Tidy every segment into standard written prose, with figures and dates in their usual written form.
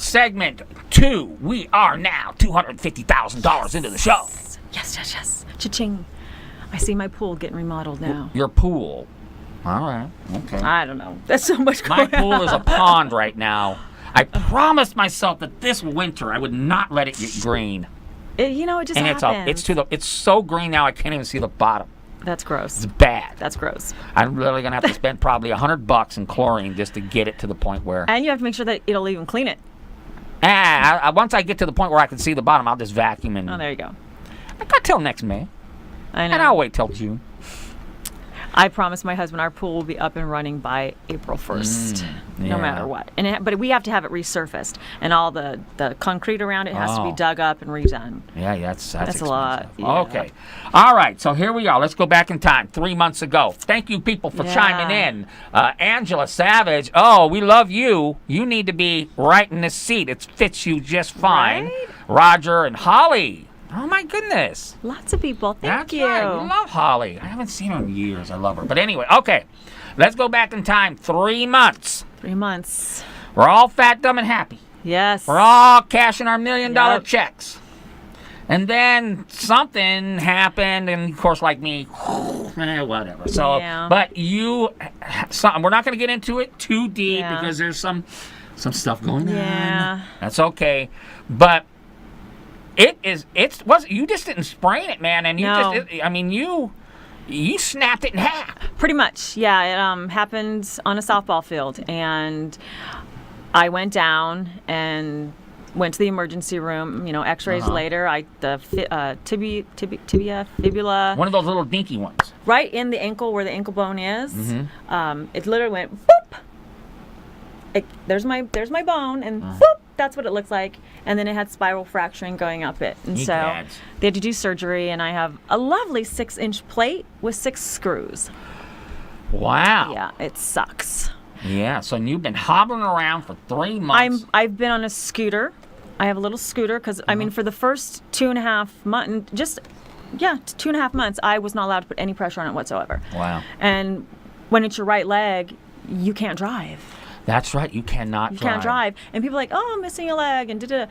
segment 2. We are now $250,000 into the show. Yes. Cha-ching. I see my pool getting remodeled now. Your pool. All right. Okay. I don't know. There's so much My going pool on. is a pond right now. I promised myself that this winter I would not let it get green. It just And happens. it's so green now I can't even see the bottom. That's gross. It's bad. That's gross. I'm literally gonna have to spend probably $100 in chlorine just to get it to the point where. And you have to make sure that it'll even clean it. Once I get to the point where I can see the bottom, I'll just vacuum and. Oh, there you go. I got till next May, I know. and I'll wait till June. I promised my husband our pool will be up and running by April 1st, yeah. no matter what. But we have to have it resurfaced, and all the concrete around it has to be dug up and redone. Yeah, that's a lot. expensive. Yeah. Okay. All right, so here we are. Let's go back in time, 3 months ago. Thank you, people, for chiming in. Angela Savage, we love you. You need to be right in this seat. It fits you just fine. Right? Roger and Holly. Oh, my goodness. Lots of people. Thank That's you. right. We love Holly. I haven't seen her in years. I love her. But anyway, okay. Let's go back in time 3 months. 3 months. We're all fat, dumb, and happy. Yes. We're all cashing our $1 million Yep. checks. And then something happened, and of course, like me, whatever. So, Yeah. but we're not going to get into it too deep Yeah. because there's some stuff going Yeah. on. That's okay. But you just didn't sprain it, man, and you snapped it in half. Pretty much, yeah. It happened on a softball field, and I went down and went to the emergency room. X-rays later. Tibia, fibula, One of those little dinky ones. right in the ankle where the ankle bone is. Mm-hmm. It literally went boop. There's my bone, and boop. That's what it looked like. And then it had spiral fracturing going up it. And so Egads. they had to do surgery, and I have a lovely 6-inch plate with 6 screws. Wow. Yeah, it sucks. Yeah, so you've been hobbling around for 3 months. I've been on a scooter. I have a little scooter because for the first 2.5 months, 2.5 months, I was not allowed to put any pressure on it whatsoever. Wow. And when it's your right leg, you can't drive. That's right. You cannot drive. You can't drive. And people are like, I'm missing a leg, and da-da.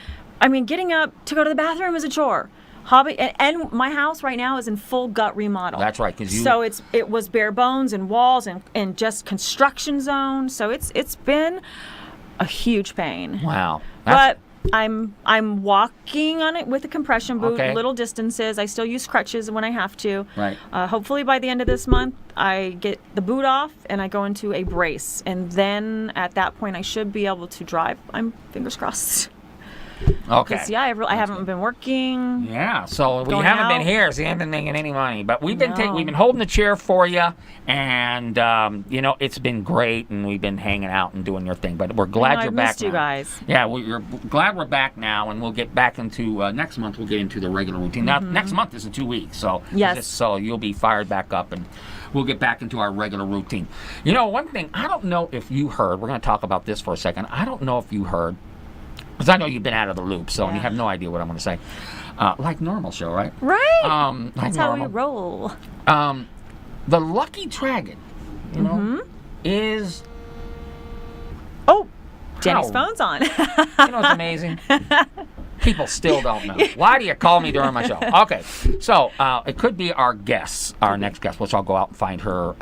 Getting up to go to the bathroom is a chore. And my house right now is in full gut remodel. That's right, because So it was bare bones and walls and just construction zone. So it's been a huge pain. Wow. But I'm walking on it with a compression boot, Okay. little distances. I still use crutches when I have to. Right. Hopefully by the end of this month, I get the boot off and I go into a brace. And then at that point, I should be able to drive. I'm fingers crossed. Okay. 'Cause, I haven't been working. Yeah, so we Going haven't out. been here, so you haven't been making any money. But we've been No. we've been holding the chair for you, and it's been great, and we've been hanging out and doing your thing. But we're glad I you're back missed you now. guys. Yeah, we're glad we're back now, and we'll get back into next month. We'll get into the regular routine. Now, next month is in 2 weeks, so Yes. so you'll be fired back up, and we'll get back into our regular routine. One thing I don't know if you heard. We're going to talk about this for a second. I don't know if you heard. Because I know you've been out of the loop, so and you Yeah. have no idea what I'm going to say. Like normal show, right? Right. Like That's how we normal. roll. The Lucky Dragon, is Oh, Jenny's How? phone's on. it's amazing. People still don't know. Why do you call me during my show? Okay, so it could be our next guest, which I'll go out and find her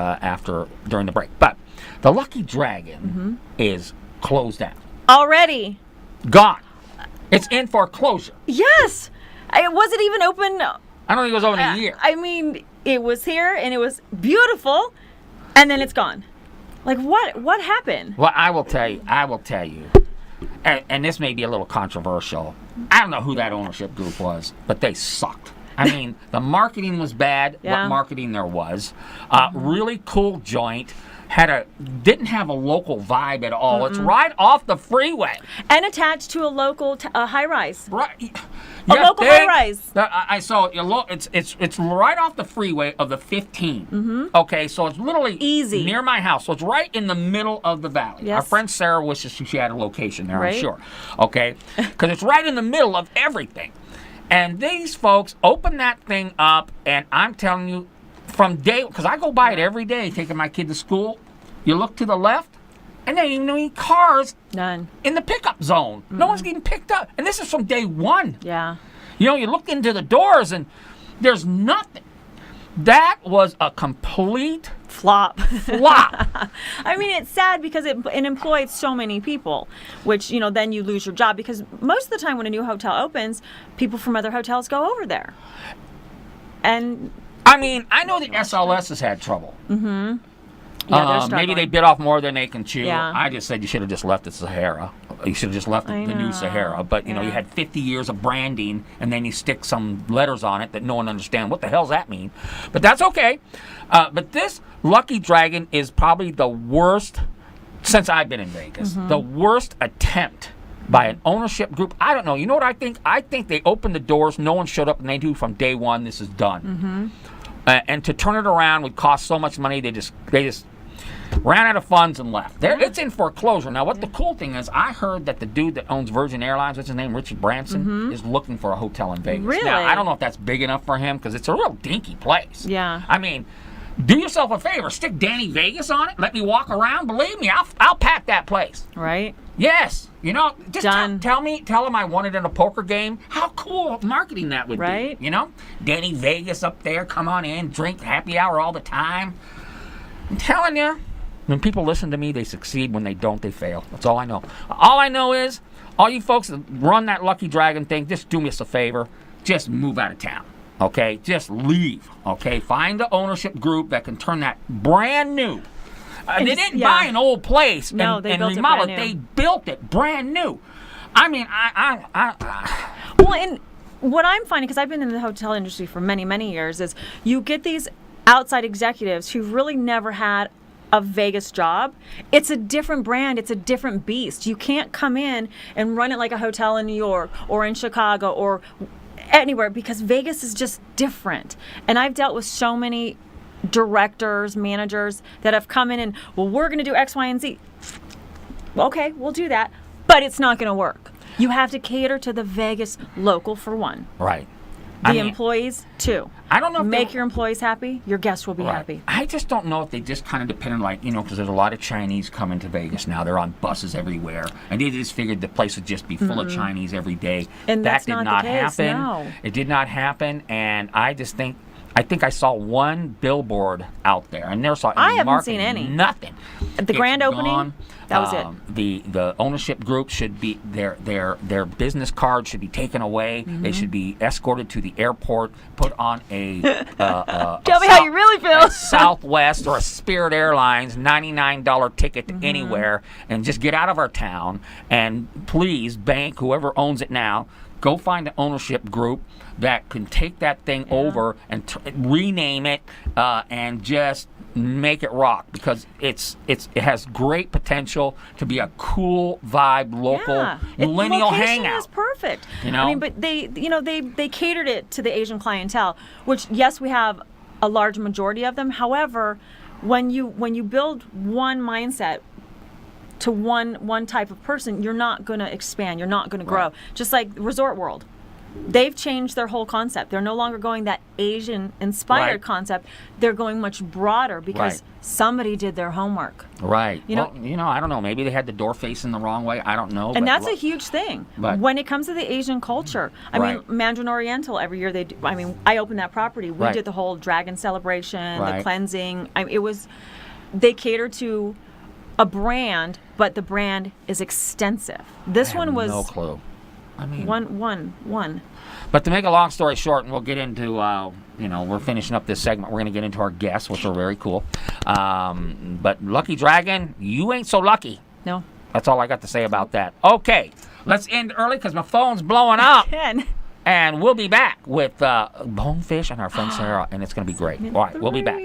during the break. But the Lucky Dragon is closed down. Already. Gone. It's in foreclosure. Yes. It wasn't even open. I don't think it was over a year. It was here and it was beautiful, and then it's gone. Like what happened? Well, I will tell you, and this may be a little controversial. I don't know who that ownership group was, but they sucked. The marketing was bad. Yeah. What marketing there was. Really cool joint. Didn't have a local vibe at all. It's right off the freeway. And attached to a local high rise. Right. A local high-rise. I saw it's right off the freeway of the 15. Mm-hmm. Okay, so it's literally Easy. near my house. So it's right in the middle of the valley. Yes. Our friend Sarah wishes she had a location there, Right. I'm sure. Okay, because it's right in the middle of everything. And these folks open that thing up, and I'm telling you, because I go by it every day taking my kid to school. You look to the left, And there ain't even any cars None. in the pickup zone. No one's getting picked up. And this is from day one. Yeah. You know, you look into the doors and there's nothing. That was a complete Flop. flop. I mean, it's sad because it employed so many people, which, then you lose your job because most of the time when a new hotel opens, people from other hotels go over there. And I mean, I know the SLS has had trouble. yeah, they're struggling. Maybe they bit off more than they can chew. Yeah. I just said you should have just left the Sahara. You should have just left the I new know. Sahara. But, you Yeah. had 50 years of branding, and then you stick some letters on it that no one understands. What the hell's that mean? But that's okay. But this Lucky Dragon is probably the worst, since I've been in Vegas, the worst attempt by an ownership group. I don't know. You know what I think? I think they opened the doors, no one showed up, and they knew from day one this is done. And to turn it around would cost so much money, they just ran out of funds and left. It's in foreclosure. Now, what the cool thing is, I heard that the dude that owns Virgin Airlines, what's his name, Richard Branson, is looking for a hotel in Vegas. Really? Now, I don't know if that's big enough for him because it's a real dinky place. Yeah. I mean, do yourself a favor, stick Danny Vegas on it, let me walk around. Believe me, I'll pack that place. Right? Yes, just Done. tell him I won it in a poker game. How cool marketing that would Right? be, Danny Vegas up there, come on in, drink happy hour all the time. I'm telling you, when people listen to me, they succeed. When they don't, they fail. That's all I know. All I know is, all you folks that run that Lucky Dragon thing, just do me a favor, just move out of town. Okay, just leave. Okay, find the ownership group that can turn that brand new. They didn't buy an old place and they built it remodel brand it. new. They built it brand new. I mean, Well, and what I'm finding, because I've been in the hotel industry for many, many years, is you get these outside executives who really never had a Vegas job. It's a different brand. It's a different beast. You can't come in and run it like a hotel in New York or in Chicago or anywhere because Vegas is just different. And I've dealt with so many directors, managers that have come in and, well, we're going to do X, Y, and Z. Okay, we'll do that, but it's not going to work. You have to cater to the Vegas local for one. right. The employees, two. I don't know if Make your employees happy, your guests will be happy. I just don't know if they just kind of depend on, because there's a lot of Chinese coming to Vegas now. They're on buses everywhere. And they just figured the place would just be full of Chinese every day. And that that's did not not the case, happen. no. It did not happen. And I think I saw one billboard out there. I never saw any I haven't marketing, seen any. Nothing. At the It's grand opening, gone. that was it. The ownership group should be their business card should be taken away. They should be escorted to the airport, put on a Tell me how you really feel. a Southwest or a Spirit Airlines $99 ticket to anywhere, and just get out of our town. And please, bank, whoever owns it now, go find an ownership group that can take that thing over and rename it and just make it rock, because it has great potential to be a cool vibe local millennial location hangout. is perfect. You know? I mean, but they catered it to the Asian clientele, which yes, we have a large majority of them. However, when you build one mindset to one type of person, you're not going to expand. You're not going to grow. Right. Just like Resort World. They've changed their whole concept. They're no longer going that Asian-inspired Right. concept. They're going much broader because Right. somebody did their homework. Right. You know- I don't know. Maybe they had the door facing the wrong way. I don't know. And but that's a huge thing But- when it comes to the Asian culture. I mean, Right. Mandarin Oriental, every year they do. I mean, I opened that property. We Right. did the whole dragon celebration, Right. the cleansing. They cater to a brand, but the brand is extensive. This I one have was no clue. I mean, one. But to make a long story short, and we'll get into, we're finishing up this segment. We're going to get into our guests, which are very cool. But Lucky Dragon, you ain't so lucky. No. That's all I got to say about that. Okay, let's end early because my phone's blowing up. Ken. And we'll be back with Bonefish and our friend Sarah, and it's going to be great. All right, we'll be back.